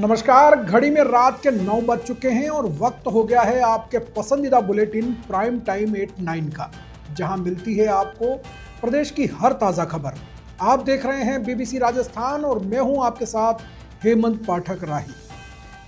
नमस्कार। घड़ी में रात के 9 बज चुके हैं और वक्त हो गया है आपके पसंदीदा बुलेटिन प्राइम टाइम 8-9 का, जहां मिलती है आपको प्रदेश की हर ताज़ा खबर। आप देख रहे हैं बीबीसी राजस्थान और मैं हूं आपके साथ हेमंत पाठक राही।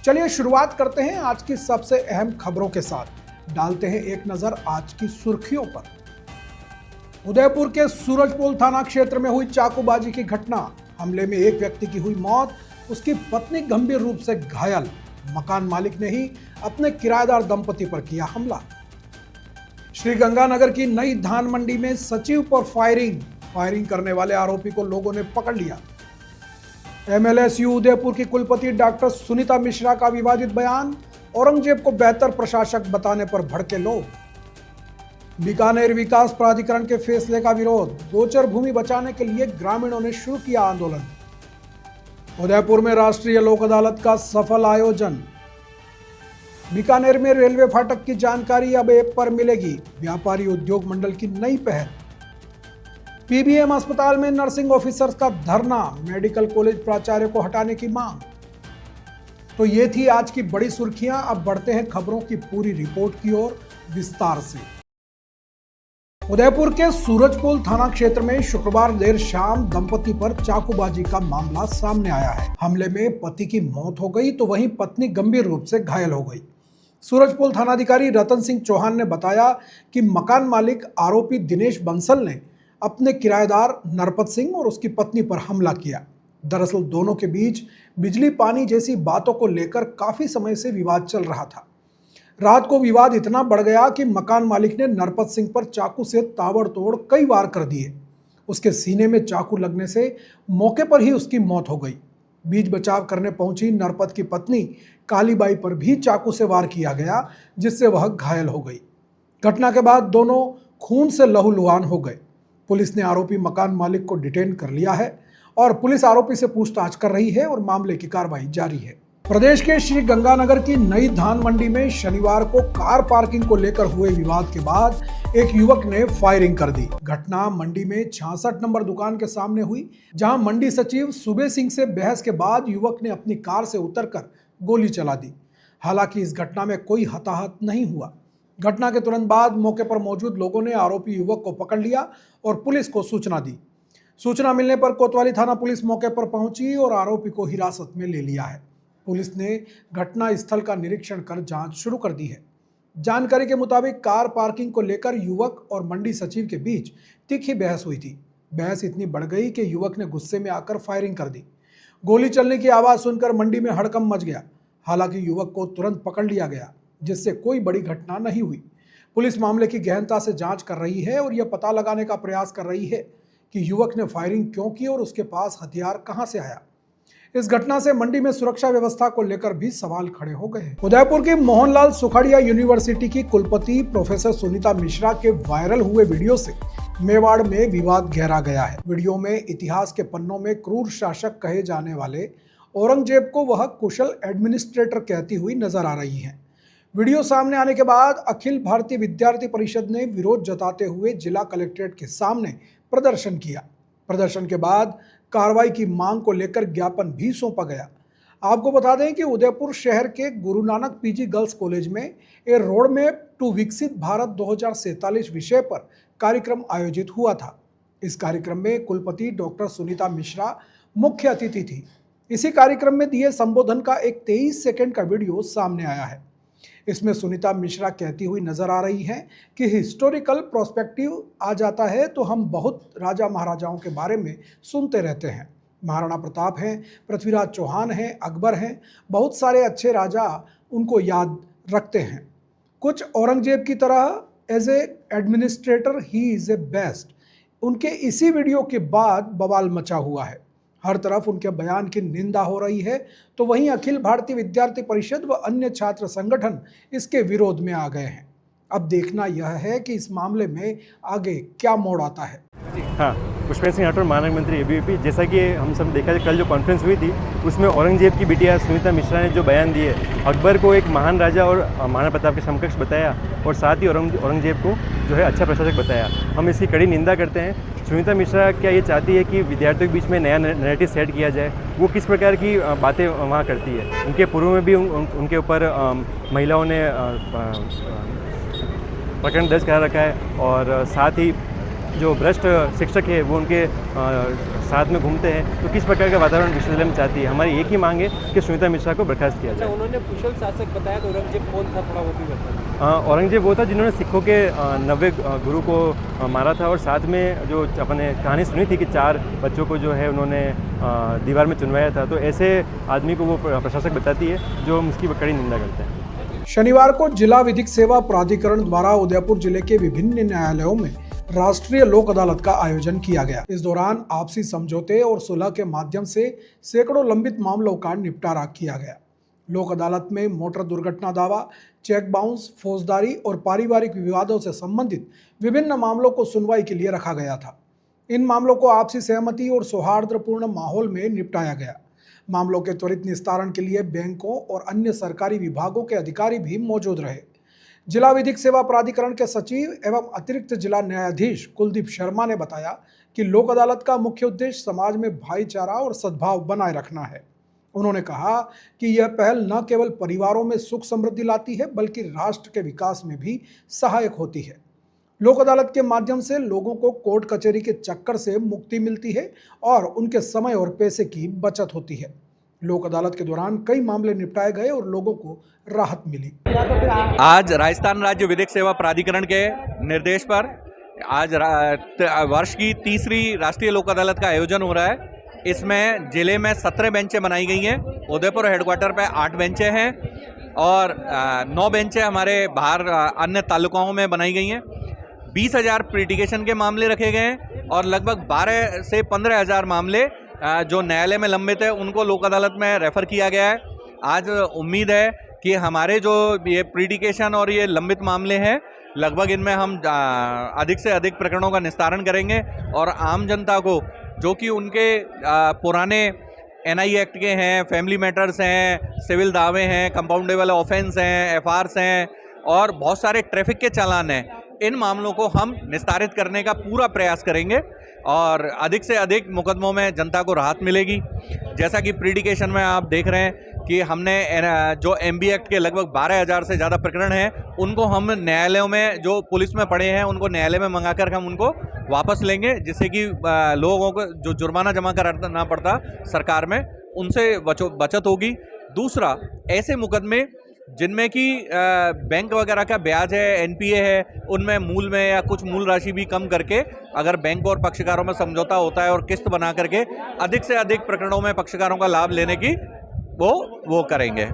चलिए शुरुआत करते हैं आज की सबसे अहम खबरों के साथ। डालते हैं एक नज़र आज की सुर्खियों पर। उदयपुर के सूरजपोल थाना क्षेत्र में हुई चाकूबाजी की घटना। हमले में एक व्यक्ति की हुई मौत, उसकी पत्नी गंभीर रूप से घायल। मकान मालिक ने ही अपने किराएदार दंपति पर किया हमला। श्रीगंगानगर की नई धान मंडी में सचिव पर फायरिंग करने वाले आरोपी को लोगों ने पकड़ लिया। एमएलएसयू उदयपुर की कुलपति डॉक्टर सुनीता मिश्रा का विवादित बयान, औरंगजेब को बेहतर प्रशासक बताने पर भड़के लोग। बीकानेर विकास प्राधिकरण के फैसले का विरोध, गोचर भूमि बचाने के लिए ग्रामीणों ने शुरू किया आंदोलन। उदयपुर में राष्ट्रीय लोक अदालत का सफल आयोजन। बीकानेर में रेलवे फाटक की जानकारी अब ऐप पर मिलेगी, व्यापारी उद्योग मंडल की नई पहल। पीबीएम अस्पताल में नर्सिंग ऑफिसर्स का धरना, मेडिकल कॉलेज प्राचार्य को हटाने की मांग। तो ये थी आज की बड़ी सुर्खियां। अब बढ़ते हैं खबरों की पूरी रिपोर्ट की ओर विस्तार से। उदयपुर के सूरजपोल थाना क्षेत्र में शुक्रवार देर शाम दंपति पर चाकूबाजी का मामला सामने आया है। हमले में पति की मौत हो गई तो वहीं पत्नी गंभीर रूप से घायल हो गई। सूरजपोल थानाधिकारी रतन सिंह चौहान ने बताया कि मकान मालिक आरोपी दिनेश बंसल ने अपने किराएदार नरपत सिंह और उसकी पत्नी पर हमला किया। दरअसल दोनों के बीच बिजली पानी जैसी बातों को लेकर काफी समय से विवाद चल रहा था। रात को विवाद इतना बढ़ गया कि मकान मालिक ने नरपत सिंह पर चाकू से ताबड़तोड़ कई वार कर दिए। उसके सीने में चाकू लगने से मौके पर ही उसकी मौत हो गई। बीच बचाव करने पहुंची नरपत की पत्नी कालीबाई पर भी चाकू से वार किया गया, जिससे वह घायल हो गई। घटना के बाद दोनों खून से लहूलुहान हो गए। पुलिस ने आरोपी मकान मालिक को डिटेन कर लिया है और पुलिस आरोपी से पूछताछ कर रही है और मामले की कार्रवाई जारी है। प्रदेश के श्रीगंगानगर की नई धान मंडी में शनिवार को कार पार्किंग को लेकर हुए विवाद के बाद एक युवक ने फायरिंग कर दी। घटना मंडी में 66 नंबर दुकान के सामने हुई, जहां मंडी सचिव सुबे सिंह से बहस के बाद युवक ने अपनी कार से उतरकर गोली चला दी। हालांकि इस घटना में कोई हताहत नहीं हुआ। घटना के तुरंत बाद मौके पर मौजूद लोगों ने आरोपी युवक को पकड़ लिया और पुलिस को सूचना दी। सूचना मिलने पर कोतवाली थाना पुलिस मौके पर पहुंची और आरोपी को हिरासत में ले लिया है। पुलिस ने घटना स्थल का निरीक्षण कर जांच शुरू कर दी है। जानकारी के मुताबिक कार पार्किंग को लेकर युवक और मंडी सचिव के बीच तीखी बहस हुई थी। बहस इतनी बढ़ गई कि युवक ने गुस्से में आकर फायरिंग कर दी। गोली चलने की आवाज़ सुनकर मंडी में हड़कंप मच गया। हालांकि युवक को तुरंत पकड़ लिया गया, जिससे कोई बड़ी घटना नहीं हुई। पुलिस मामले की गहनता से जाँच कर रही है और यह पता लगाने का प्रयास कर रही है कि युवक ने फायरिंग क्यों की और उसके पास हथियार कहाँ से आया। इस घटना से मंडी में सुरक्षा व्यवस्था को लेकर भी सवाल खड़े हो गए हैं। उदयपुर की मोहनलाल सुखड़िया यूनिवर्सिटी की कुलपति प्रोफेसर सुनीता मिश्रा के वायरल हुए वीडियो से मेवाड़ में विवाद गहरा गया है। वीडियो में इतिहास के पन्नों में क्रूर शासक कहे जाने वाले औरंगजेब को वह कुशल एडमिनिस्ट्रेटर कहती हुई नजर आ रही है। वीडियो सामने आने के बाद अखिल भारतीय विद्यार्थी परिषद ने विरोध जताते हुए जिला कलेक्ट्रेट के सामने प्रदर्शन किया। प्रदर्शन के बाद कार्रवाई की मांग को लेकर ज्ञापन भी सौंपा गया। आपको बता दें कि उदयपुर शहर के Guru Nanak PG girls college में ए रोड मैप टू विकसित भारत 2047 विषय पर कार्यक्रम आयोजित हुआ था। इस कार्यक्रम में कुलपति डॉक्टर सुनीता मिश्रा मुख्य अतिथि थी। इसी कार्यक्रम में दिए संबोधन का एक 23 सेकंड का वीडियो सामने आया है। इसमें सुनीता मिश्रा कहती हुई नजर आ रही हैं कि हिस्टोरिकल प्रोस्पेक्टिव आ जाता है तो हम बहुत राजा महाराजाओं के बारे में सुनते रहते हैं। महाराणा प्रताप हैं, पृथ्वीराज चौहान हैं, अकबर हैं, बहुत सारे अच्छे राजा उनको याद रखते हैं। कुछ औरंगजेब की तरह एज ए एडमिनिस्ट्रेटर ही इज़ ए बेस्ट। उनके इसी वीडियो के बाद बवाल मचा हुआ है। हर तरफ उनके बयान की निंदा हो रही है, तो वहीं अखिल भारतीय विद्यार्थी परिषद व अन्य छात्र संगठन इसके विरोध में आ गए हैं। अब देखना यह है कि इस मामले में आगे क्या मोड़ आता है। हाँ, पुष्पेंद्र सिंह राठौर मानक मंत्री एबीवीपी, जैसा कि हम सब देखा है, कल जो कॉन्फ्रेंस हुई थी उसमें औरंगजेब की बिटिया सुनीता मिश्रा ने जो बयान दिए, अकबर को एक महान राजा और महाराणा प्रताप के समकक्ष बताया और साथ ही औरंगजेब को जो है अच्छा प्रशासक बताया। हम इसकी कड़ी निंदा करते हैं। सुनीता मिश्रा क्या ये चाहती है कि विद्यार्थियों के बीच में नया नैरेटिव सेट किया जाए? वो किस प्रकार की बातें वहाँ करती है? उनके पूर्व में भी उनके ऊपर महिलाओं ने प्रकरण दर्ज करा रखा है और साथ ही जो भ्रष्ट शिक्षक है वो उनके साथ में घूमते हैं। तो किस प्रकार का वातावरण विश्वविद्यालय में चाहती है? हमारी एक ही मांग है कि सुनीता मिश्रा को बर्खास्त किया जाए। उन्होंने कुशल शासक बताया तो औरंगजेब कौन था, थोड़ा वो भी बताया। औरंगजेब वो था जिन्होंने सिखों के 90 गुरु को मारा था और साथ में जो अपने कहानी सुनी थी कि 4 बच्चों को जो है उन्होंने दीवार में चुनवाया था। तो ऐसे आदमी को वो प्रशासक बताती है जो हम उसकी कड़ी निंदा करते हैं। शनिवार को जिला विधिक सेवा प्राधिकरण द्वारा उदयपुर जिले के विभिन्न न्यायालयों में राष्ट्रीय लोक अदालत का आयोजन किया गया। इस दौरान आपसी समझौते और सुलह के माध्यम से सैकड़ों लंबित मामलों का निपटारा किया गया। लोक अदालत में मोटर दुर्घटना दावा, चेक बाउंस, फौजदारी और पारिवारिक विवादों से संबंधित विभिन्न मामलों को सुनवाई के लिए रखा गया था। इन मामलों को आपसी सहमति और सौहार्दपूर्ण माहौल में निपटाया गया। मामलों के त्वरित निस्तारण के लिए बैंकों और अन्य सरकारी विभागों के अधिकारी भी मौजूद रहे। जिला विधिक सेवा प्राधिकरण के सचिव एवं अतिरिक्त जिला न्यायाधीश कुलदीप शर्मा ने बताया कि लोक अदालत का मुख्य उद्देश्य समाज में भाईचारा और सद्भाव बनाए रखना है। उन्होंने कहा कि यह पहल न केवल परिवारों में सुख समृद्धि लाती है बल्कि राष्ट्र के विकास में भी सहायक होती है। लोक अदालत के माध्यम से लोगों को कोर्ट कचहरी के चक्कर से मुक्ति मिलती है और उनके समय और पैसे की बचत होती है। लोक अदालत के दौरान कई मामले निपटाए गए और लोगों को राहत मिली। आज राजस्थान राज्य विधिक सेवा प्राधिकरण के निर्देश पर आज वर्ष की तीसरी राष्ट्रीय लोक अदालत का आयोजन हो रहा है। इसमें जिले में 17 बेंचें बनाई गई हैं। उदयपुर हेडक्वार्टर पे 8 बेंचें हैं और 9 बेंचें हमारे बाहर अन्य तालुकाओं में बनाई गई हैं। 20,000 प्रीटिकेशन के मामले रखे गए हैं और लगभग 12 से 15,000 मामले जो न्यायालय में लंबित है उनको लोक अदालत में रेफ़र किया गया है। आज उम्मीद है कि हमारे जो ये प्रीटिकेशन और ये लंबित मामले हैं लगभग इनमें हम अधिक से अधिक प्रकरणों का निस्तारण करेंगे और आम जनता को जो कि उनके पुराने NI एक्ट के हैं, फैमिली मैटर्स हैं, सिविल दावे हैं, कंपाउंडेबल ऑफेंस हैं, FRs हैं और बहुत सारे ट्रैफिक के चालान हैं, इन मामलों को हम निस्तारित करने का पूरा प्रयास करेंगे और अधिक से अधिक मुकदमों में जनता को राहत मिलेगी। जैसा कि प्रीडिकेशन में आप देख रहे हैं कि हमने जो MB एक्ट के लगभग 12,000 से ज़्यादा प्रकरण हैं उनको हम न्यायालयों में जो पुलिस में पड़े हैं उनको न्यायालय में मंगाकर हम उनको वापस लेंगे, जिससे कि लोगों को जो जुर्माना जमा करना पड़ता सरकार में उनसे बचत होगी। दूसरा, ऐसे मुकदमे जिनमें कि बैंक वगैरह का ब्याज है, NPA है, उनमें मूल में या कुछ मूल राशि भी कम करके अगर बैंक और पक्षकारों में समझौता होता है और किस्त बना करके अधिक से अधिक प्रकरणों में पक्षकारों का लाभ लेने की वो करेंगे।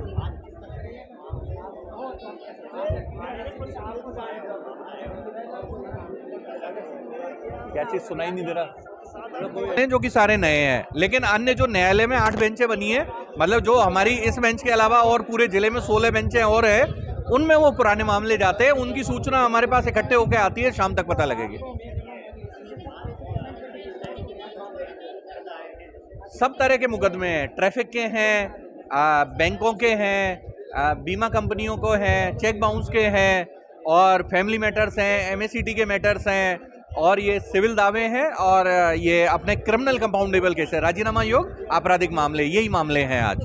क्या चीज़ सुनाई नहीं दे रहा? जो कि सारे नए हैं, लेकिन अन्य जो न्यायालय में 8 बेंचें बनी है, मतलब जो हमारी इस बेंच के अलावा और पूरे जिले में 16 बेंचें और है, उनमें वो पुराने मामले जाते हैं। उनकी सूचना हमारे पास इकट्ठे होकर आती है, शाम तक पता लगेगी। सब तरह के मुकदमे हैं, ट्रैफिक के हैं, बैंकों के हैं, बीमा कंपनियों को हैं, चेक बाउंस के हैं और फैमिली मैटर्स हैं, MACT के मैटर्स हैं और ये सिविल दावे हैं और ये अपने क्रिमिनल कंपाउंडेबल केस है, राजीनामा योग आपराधिक मामले, यही मामले हैं आज।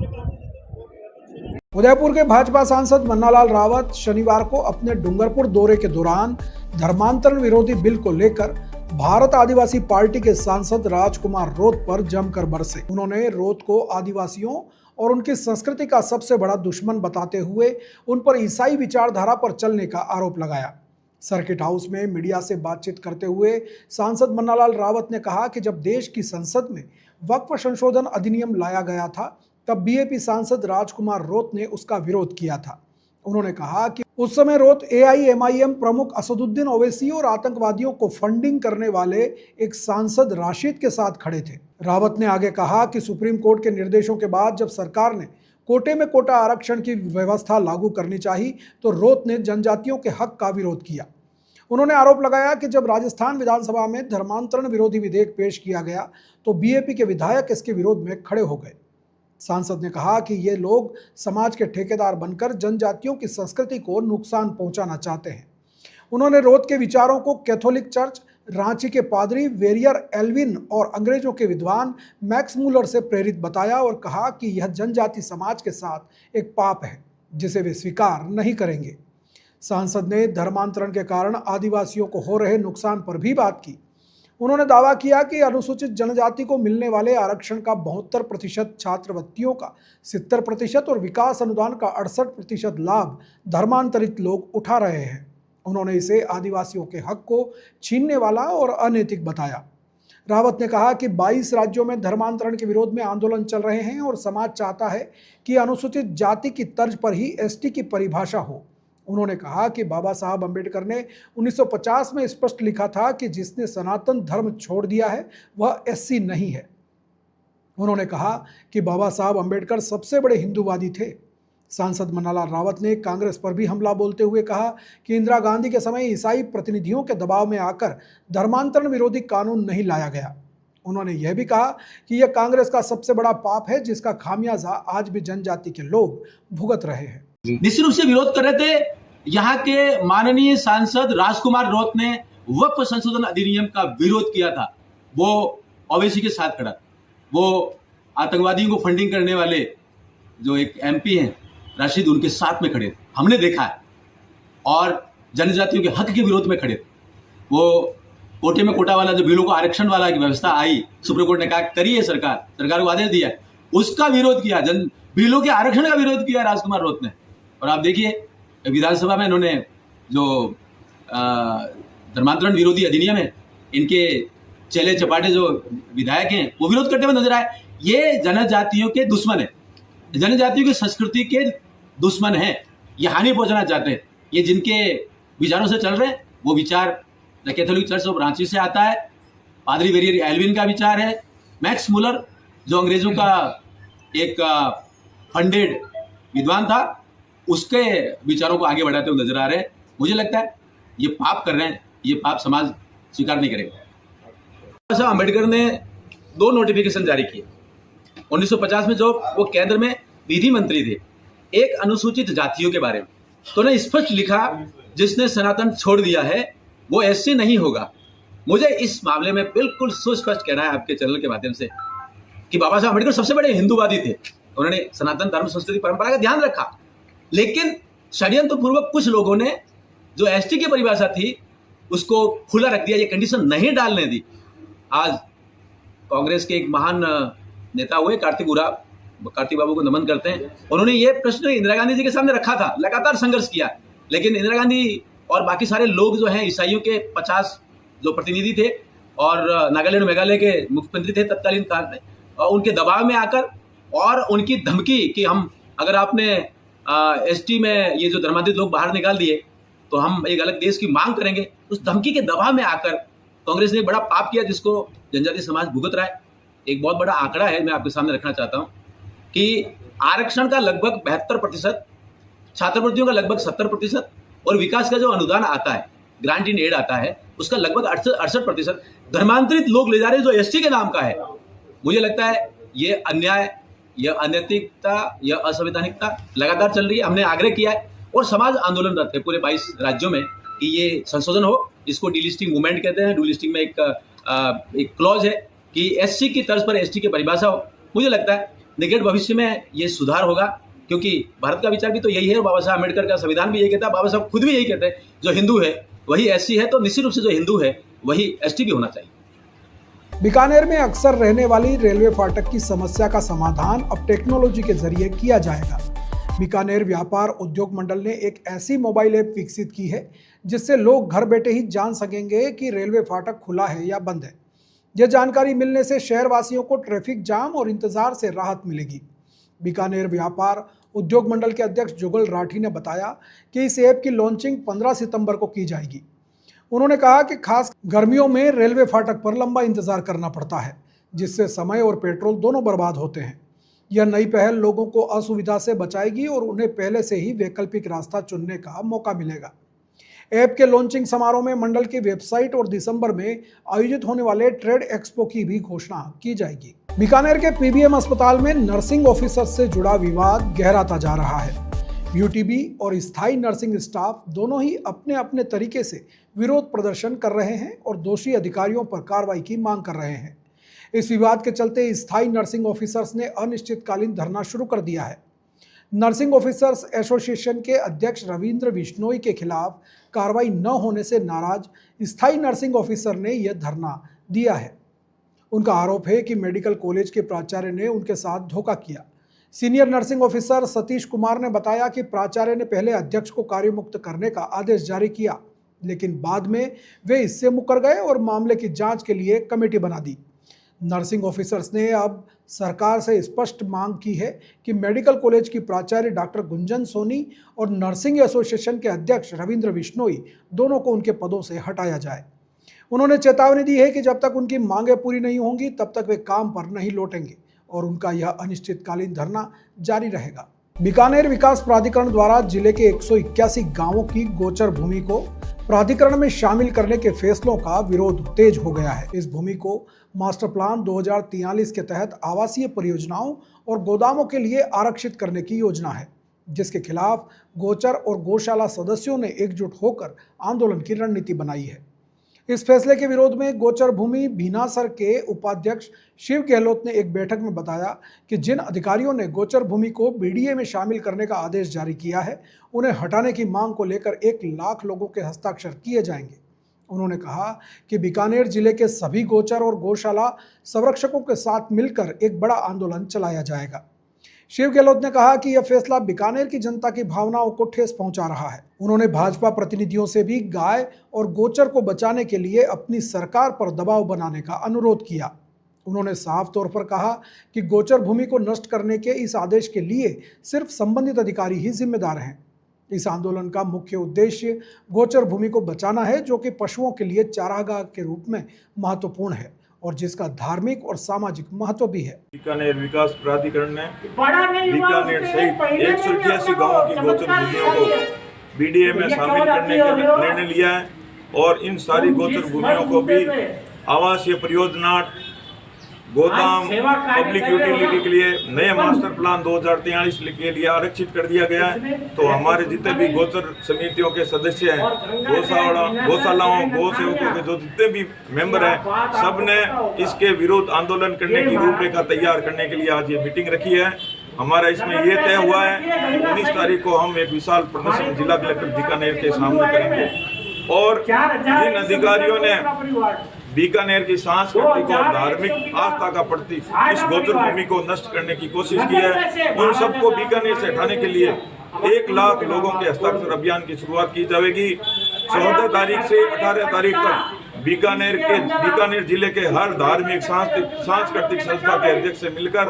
उदयपुर के भाजपा सांसद मन्नालाल रावत शनिवार को अपने डूंगरपुर दौरे के दौरान धर्मांतरण विरोधी बिल को लेकर भारत आदिवासी पार्टी के सांसद राजकुमार रोत पर जमकर बरसे। उन्होंने रोत को आदिवासियों और उनकी संस्कृति का सबसे बड़ा दुश्मन बताते हुए उन पर ईसाई विचारधारा पर चलने का आरोप लगाया। सर्किट हाउस में मीडिया से बातचीत करते हुए सांसद मन्नालाल रावत ने कहा कि जब देश की संसद में वक्फ संशोधन अधिनियम लाया गया था तब BJP सांसद राजकुमार रोत ने उसका विरोध किया था। उन्होंने कहा कि उस समय रोत AIMIM प्रमुख असदुद्दीन ओवैसी और आतंकवादियों को फंडिंग करने वाले एक सांसद राशिद के साथ खड़े थे। रावत ने आगे कहा कि सुप्रीम कोर्ट के निर्देशों के बाद जब सरकार ने कोटे में कोटा आरक्षण की व्यवस्था लागू करनी चाहिए तो रोत ने जनजातियों के हक का विरोध किया। उन्होंने आरोप लगाया कि जब राजस्थान विधानसभा में धर्मांतरण विरोधी विधेयक पेश किया गया तो BJP के विधायक इसके विरोध में खड़े हो गए। सांसद ने कहा कि ये लोग समाज के ठेकेदार बनकर जनजातियों की संस्कृति को नुकसान पहुंचाना चाहते हैं। उन्होंने रोत के विचारों को कैथोलिक चर्च, रांची के पादरी वेरियर एल्विन और अंग्रेजों के विद्वान मैक्स मूलर से प्रेरित बताया और कहा कि यह जनजाति समाज के साथ एक पाप है जिसे वे स्वीकार नहीं करेंगे। सांसद ने धर्मांतरण के कारण आदिवासियों को हो रहे नुकसान पर भी बात की। उन्होंने दावा किया कि अनुसूचित जनजाति को मिलने वाले आरक्षण का 72%, छात्रवृत्तियों का 70% और विकास अनुदान का 68% लाभ धर्मांतरित लोग उठा रहे हैं। उन्होंने इसे आदिवासियों के हक को छीनने वाला और अनैतिक बताया। रावत ने कहा कि 22 राज्यों में धर्मांतरण के विरोध में आंदोलन चल रहे हैं और समाज चाहता है कि अनुसूचित जाति की तर्ज पर ही एसटी की परिभाषा हो। उन्होंने कहा कि बाबा साहब अम्बेडकर ने 1950 में स्पष्ट लिखा था कि जिसने सनातन धर्म छोड़ दिया है वह एससी नहीं है। उन्होंने कहा कि बाबा साहब अम्बेडकर सबसे बड़े हिंदूवादी थे। सांसद मन्नालाल रावत ने कांग्रेस पर भी हमला बोलते हुए कहा कि इंदिरा गांधी के समय ईसाई प्रतिनिधियों के दबाव में आकर धर्मांतरण विरोधी कानून नहीं लाया गया। उन्होंने यह भी कहा कि यह कांग्रेस का सबसे बड़ा पाप है जिसका खामियाजा आज भी जनजाति के लोग भुगत रहे हैं। निश्चित रूप से विरोध कर रहे थे। यहाँ के माननीय सांसद राजकुमार राउत ने वक्फ संशोधन अधिनियम का विरोध किया था। वो ओवैसी के साथ खड़ा, वो आतंकवादियों को फंडिंग करने वाले जो एक एमपी हैं राशिद, उनके साथ में खड़े हमने देखा है, और जनजातियों के हक के विरोध में खड़े। वो कोटे में कोटा वाला जो बिलों को आरक्षण वाला की व्यवस्था आई, सुप्रीम कोर्ट ने कहा करिए, सरकार को आदेश दिया, उसका विरोध किया। बिलों के आरक्षण का विरोध किया राजकुमार राउत ने। और आप देखिए विधानसभा में इन्होंने जो धर्मांतरण विरोधी अधिनियम है, इनके चेले चपाटे जो विधायक हैं वो विरोध करते हुए नजर आए। ये जनजातियों के दुश्मन है, जनजातियों की संस्कृति के दुश्मन हैं, ये हानि पहुंचाना चाहते हैं। ये जिनके विचारों से चल रहे हैं वो विचार the Catholic church of Ranchi से आता है, पादरी वेरियर एल्विन का विचार है, मैक्स मूलर जो अंग्रेजों का एक फंडेड विद्वान था, उसके विचारों को आगे बढ़ाते हुए नजर आ रहे हैं। मुझे लगता है ये पाप कर रहे हैं, ये पाप समाज स्वीकार नहीं करेगा। बाबा साहब अम्बेडकर ने 2 नोटिफिकेशन जारी किए 1950 में, जो वो केंद्र में विधि मंत्री थे, एक अनुसूचित जातियों के बारे में। तो उन्होंने स्पष्ट लिखा जिसने सनातन छोड़ दिया है वो एससी नहीं होगा। मुझे इस मामले में बिल्कुल सुस्पष्ट कहना है आपके चैनल के माध्यम से कि बाबा साहब अम्बेडकर सबसे बड़े हिंदूवादी थे। उन्होंने सनातन धर्म, संस्कृति, परंपरा का ध्यान रखा, लेकिन षड्यंत्र पूर्वक कुछ लोगों ने जो एसटी की परिभाषा थी उसको खुला रख दिया, ये कंडीशन नहीं डालने दी। आज कांग्रेस के एक महान नेता हुए कार्तिक बाबू को नमन करते हैं। उन्होंने ये प्रश्न इंदिरा गांधी जी के सामने रखा था, लगातार संघर्ष किया, लेकिन इंदिरा गांधी और बाकी सारे लोग जो हैं, ईसाइयों के 50 जो प्रतिनिधि थे और नागालैंड मेघालय के मुख्यमंत्री थे तत्कालीन काल में, उनके दबाव में आकर और उनकी धमकी कि हम अगर आपने एसटी में ये जो धर्मांतरित लोग बाहर निकाल दिए तो हम एक अलग देश की मांग करेंगे, उस धमकी के दबाव में आकर कांग्रेस ने एक बड़ा पाप किया जिसको जनजातीय समाज भुगत रहा है। एक बहुत बड़ा आंकड़ा है, मैं आपके सामने रखना चाहता हूँ कि आरक्षण का लगभग 72%, छात्रवृत्तियों का लगभग 70% और विकास का जो अनुदान आता है, ग्रांट इन एड आता है, उसका लगभग 68% धर्मांतरित लोग ले जा रहे हैं जो एसटी के नाम का है। मुझे लगता है ये अन्याय, यह अनैतिकता, यह असंवैधानिकता लगातार चल रही है। हमने आग्रह किया है और समाज आंदोलनरत है पूरे 22 राज्यों में कि ये संशोधन हो। इसको डीलिस्टिंग मूवमेंट कहते हैं। डीलिस्टिंग में एक क्लॉज है कि एससी की तर्ज पर एसटी की परिभाषा हो। मुझे लगता है निकट भविष्य में ये सुधार होगा, क्योंकि भारत का विचार भी तो यही है, बाबा साहब अम्बेडकर का संविधान भी यही कहता है, बाबा साहब खुद भी यही कहते हैं, जो हिंदू है वही एससी है, तो निश्चित रूप से जो हिंदू है वही एसटी भी होना चाहिए। बीकानेर में अक्सर रहने वाली रेलवे फाटक की समस्या का समाधान अब टेक्नोलॉजी के जरिए किया जाएगा। बीकानेर व्यापार उद्योग मंडल ने एक ऐसी मोबाइल ऐप विकसित की है जिससे लोग घर बैठे ही जान सकेंगे कि रेलवे फाटक खुला है या बंद है। यह जानकारी मिलने से शहरवासियों को ट्रैफिक जाम और इंतजार से राहत मिलेगी। बीकानेर व्यापार उद्योग मंडल के अध्यक्ष जुगल राठी ने बताया कि इस ऐप की लॉन्चिंग 15 सितंबर को की जाएगी। उन्होंने कहा कि खास गर्मियों में रेलवे फाटक पर लंबा इंतजार करना पड़ता है, जिससे समय और पेट्रोल दोनों बर्बाद होते हैं। यह नई पहल लोगों को असुविधा से बचाएगी और उन्हें पहले से ही वैकल्पिक रास्ता चुनने का मौका मिलेगा। ऐप के लॉन्चिंग समारोह में मंडल की वेबसाइट और दिसंबर में आयोजित होने वाले ट्रेड एक्सपो की भी घोषणा की जाएगी। बीकानेर के पीबीएम अस्पताल में नर्सिंग ऑफिसर से जुड़ा विवाद गहराता जा रहा है। यूटीबी और स्थायी नर्सिंग स्टाफ दोनों ही अपने अपने तरीके से विरोध प्रदर्शन कर रहे हैं और दोषी अधिकारियों पर कार्रवाई की मांग कर रहे हैं। इस विवाद के चलते स्थायी नर्सिंग ऑफिसर्स ने अनिश्चितकालीन धरना शुरू कर दिया है। नर्सिंग ऑफिसर्स एसोसिएशन के अध्यक्ष रविंद्र बिश्नोई के खिलाफ कार्रवाई न होने से नाराज स्थायी नर्सिंग ऑफिसर ने यह धरना दिया है। उनका आरोप है कि मेडिकल कॉलेज के प्राचार्य ने उनके साथ धोखा किया। Senior nursing officer Satish Kumar ने बताया कि प्राचार्य ने पहले अध्यक्ष को कार्यमुक्त करने का आदेश जारी किया, लेकिन बाद में वे इससे मुकर गए और मामले की जांच के लिए कमेटी बना दी। नर्सिंग ऑफिसर्स ने अब सरकार से स्पष्ट मांग की है कि मेडिकल कॉलेज की प्राचार्य डॉक्टर गुंजन सोनी और नर्सिंग एसोसिएशन के अध्यक्ष रविंद्र बिश्नोई दोनों को उनके पदों से हटाया जाए। उन्होंने चेतावनी दी है कि जब तक उनकी मांगें पूरी नहीं होंगी तब तक वे काम पर नहीं लौटेंगे और उनका यह अनिश्चितकालीन धरना जारी रहेगा। बीकानेर विकास प्राधिकरण द्वारा जिले के 181 गांवों की गोचर भूमि को प्राधिकरण में शामिल करने के फैसलों का विरोध तेज हो गया है। इस भूमि को मास्टर प्लान 2043 के तहत आवासीय परियोजनाओं और गोदामों के लिए आरक्षित करने की योजना है, जिसके खिलाफ गोचर और गौशाला सदस्यों ने एकजुट होकर आंदोलन की रणनीति बनाई है। इस फैसले के विरोध में गोचर भूमि भीनासर के उपाध्यक्ष शिव गहलोत ने एक बैठक में बताया कि जिन अधिकारियों ने गोचर भूमि को बीडीए में शामिल करने का आदेश जारी किया है, उन्हें हटाने की मांग को लेकर 1 लाख लोगों के हस्ताक्षर किए जाएंगे। उन्होंने कहा कि बीकानेर जिले के सभी गोचर और गौशाला संरक्षकों के साथ मिलकर एक बड़ा आंदोलन चलाया जाएगा। शिव गहलोत ने कहा कि यह फैसला बीकानेर की जनता की भावनाओं को ठेस पहुंचा रहा है। उन्होंने भाजपा प्रतिनिधियों से भी गाय और गोचर को बचाने के लिए अपनी सरकार पर दबाव बनाने का अनुरोध किया। उन्होंने साफ तौर पर कहा कि गोचर भूमि को नष्ट करने के इस आदेश के लिए सिर्फ संबंधित अधिकारी ही जिम्मेदार हैं। इस आंदोलन का मुख्य उद्देश्य गोचर भूमि को बचाना है, जो कि पशुओं के लिए चारागाह के रूप में महत्वपूर्ण है और जिसका धार्मिक और सामाजिक महत्व भी है। बीकानेर विकास प्राधिकरण ने बीकानेर सहित 181 गांवों की गोचर भूमियों को बीडीए में शामिल करने का निर्णय लिया है और इन सारी गोचर भूमियों को भी आवासीय परियोजना, गोदाम, पब्लिक यूटिलिटी के लिए नए मास्टर प्लान 2043 के लिए आरक्षित कर दिया गया है। तो हमारे जितने भी गोचर समितियों के सदस्य हैं, गौशालाओं, गौ सेवकों के जो जितने भी मेंबर हैं, सब ने इसके विरोध आंदोलन करने की रूपरेखा तैयार करने के लिए आज ये मीटिंग रखी है। हमारा इसमें ये तय हुआ है कि 19 तारीख को हम एक विशाल प्रदर्शन जिला कलेक्टर बीकानेर के सामने करेंगे और जिन अधिकारियों ने बीकानेर की सांस्कृतिक और धार्मिक आस्था का प्रतीक इस गोचर भूमि को नष्ट करने की कोशिश की है, उन सबको बीकानेर से हटाने के लिए 1 लाख लोगों के हस्ताक्षर अभियान की शुरुआत की जाएगी। 14 तारीख से 18 तारीख तक बीकानेर जिले के हर धार्मिक सांस्कृतिक संस्था के अध्यक्ष से मिलकर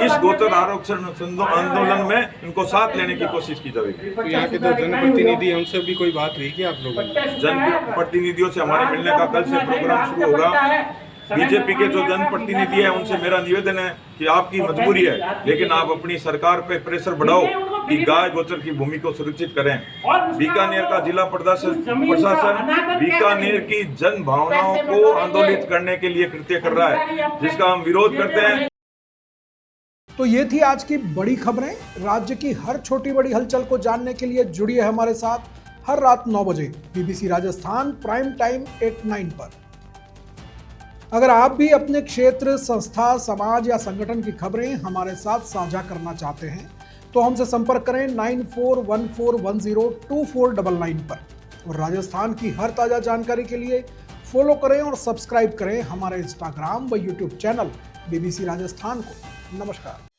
इस गोचर आरक्षण आंदोलन में इनको साथ लेने की कोशिश की जाएगी। तो यहाँ के जो जनप्रतिनिधि हैं उनसे भी कोई बात हुई कि आप लोगों ने? जनप्रतिनिधियों से हमारे मिलने का कल से प्रोग्राम शुरू होगा। बीजेपी के जो जनप्रतिनिधि है उनसे मेरा निवेदन है कि आपकी मजबूरी है, लेकिन आप अपनी सरकार पे प्रेशर बढ़ाओ कि गाय गोचर की भूमि को सुरक्षित करें। बीकानेर का जिला प्रशासन बीकानेर की जन भावनाओं को आंदोलित करने के लिए कृत्य कर रहा है, जिसका हम विरोध करते हैं। तो ये थी आज की बड़ी खबरें। राज्य की हर छोटी बड़ी हलचल को जानने के लिए जुड़िए हमारे साथ हर रात 9 बजे बीबीसी राजस्थान प्राइम टाइम 8-9 पर। अगर आप भी अपने क्षेत्र, संस्था, समाज या संगठन की खबरें हमारे साथ साझा करना चाहते हैं तो हमसे संपर्क करें 9414102499 पर। और राजस्थान की हर ताज़ा जानकारी के लिए फॉलो करें और सब्सक्राइब करें हमारे इंस्टाग्राम व यूट्यूब चैनल बीबीसी राजस्थान को। नमस्कार।